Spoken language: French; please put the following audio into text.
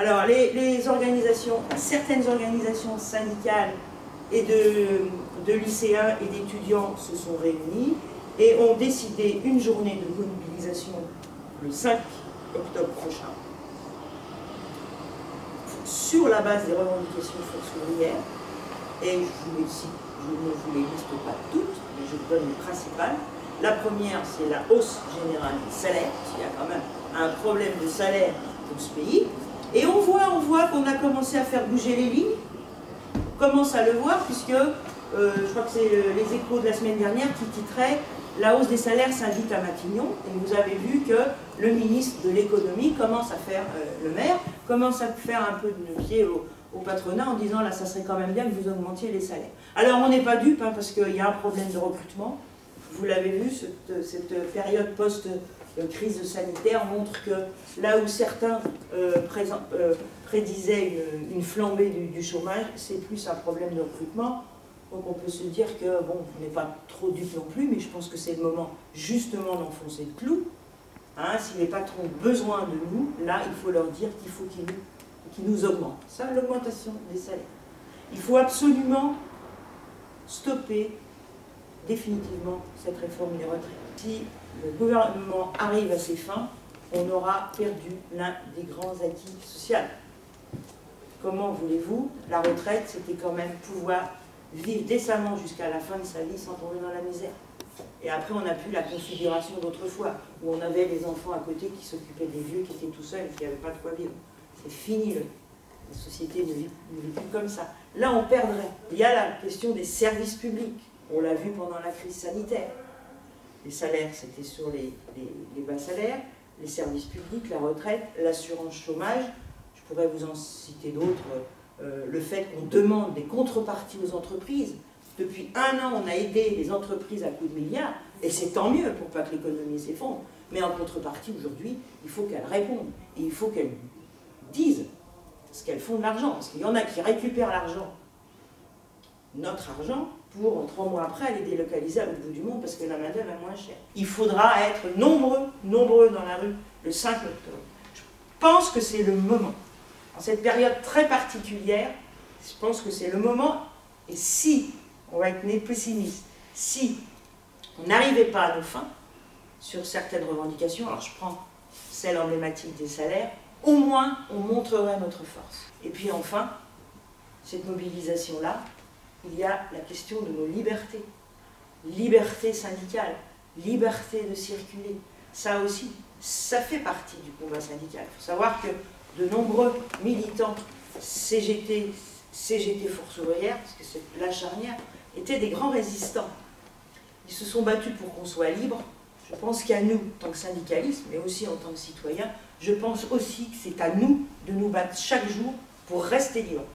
Alors, les organisations, certaines organisations syndicales et de lycéens et d'étudiants se sont réunies et ont décidé une journée de mobilisation le 5 octobre prochain sur la base des revendications force ouvrière. Et je ne vous les liste pas toutes, mais je vous donne les principales. La première, c'est la hausse générale des salaires, parce qu'il y a quand même un problème de salaire dans ce pays. Et on voit qu'on a commencé à faire bouger les lignes. On commence à le voir, puisque je crois que c'est les Échos de la semaine dernière qui titraient « La hausse des salaires s'invite à Matignon ». Et vous avez vu que le ministre de l'économie commence à faire, le maire, commence à faire un peu de pied au patronat en disant « Là, ça serait quand même bien que vous augmentiez les salaires ». Alors, on n'est pas dupe, hein, parce qu'il y a un problème de recrutement. Vous l'avez vu, cette période post-crise sanitaire montre que là où certains prédisaient une flambée du chômage, c'est plus un problème de recrutement. Donc on peut se dire que, bon, on n'est pas trop dupe non plus, mais je pense que c'est le moment justement d'enfoncer le clou. Hein, si les patrons ont besoin de nous, là, il faut leur dire qu'il faut qu'ils nous augmentent. Ça, l'augmentation des salaires. Il faut absolument stopper définitivement cette réforme des retraites. Si le gouvernement arrive à ses fins, on aura perdu l'un des grands acquis sociaux. Comment voulez-vous? La retraite, c'était quand même pouvoir vivre décemment jusqu'à la fin de sa vie sans tomber dans la misère. Et après, on n'a plus la configuration d'autrefois, où on avait les enfants à côté qui s'occupaient des vieux, qui étaient tout seuls et qui n'avaient pas de quoi vivre. C'est fini, la société ne vit plus comme ça. Là, on perdrait. Il y a la question des services publics. On l'a vu pendant la crise sanitaire. Les salaires, c'était sur les bas salaires, les services publics, la retraite, l'assurance chômage. Je pourrais vous en citer d'autres. Le fait qu'on demande des contreparties aux entreprises. Depuis 1 an, on a aidé les entreprises à coups de milliards, et c'est tant mieux pour pas que l'économie s'effondre. Mais en contrepartie, aujourd'hui, il faut qu'elles répondent. Et il faut qu'elles disent ce qu'elles font de l'argent. Parce qu'il y en a qui récupèrent l'argent, notre argent, pour 3 mois après aller délocaliser à l'autre bout du monde parce que la main-d'œuvre est moins chère. Il faudra être nombreux dans la rue le 5 octobre. Je pense que c'est le moment. En cette période très particulière, je pense que c'est le moment. Et si, on va être pessimiste, si on n'arrivait pas à nos fins sur certaines revendications, alors je prends celle emblématique des salaires, au moins on montrerait notre force. Et puis enfin, cette mobilisation-là, il y a la question de nos libertés. Liberté syndicale, liberté de circuler. Ça aussi, ça fait partie du combat syndical. Il faut savoir que de nombreux militants CGT Force ouvrière, parce que c'est la charnière, étaient des grands résistants. Ils se sont battus pour qu'on soit libre. Je pense qu'à nous, en tant que syndicalistes, mais aussi en tant que citoyens, je pense aussi que c'est à nous de nous battre chaque jour pour rester libres.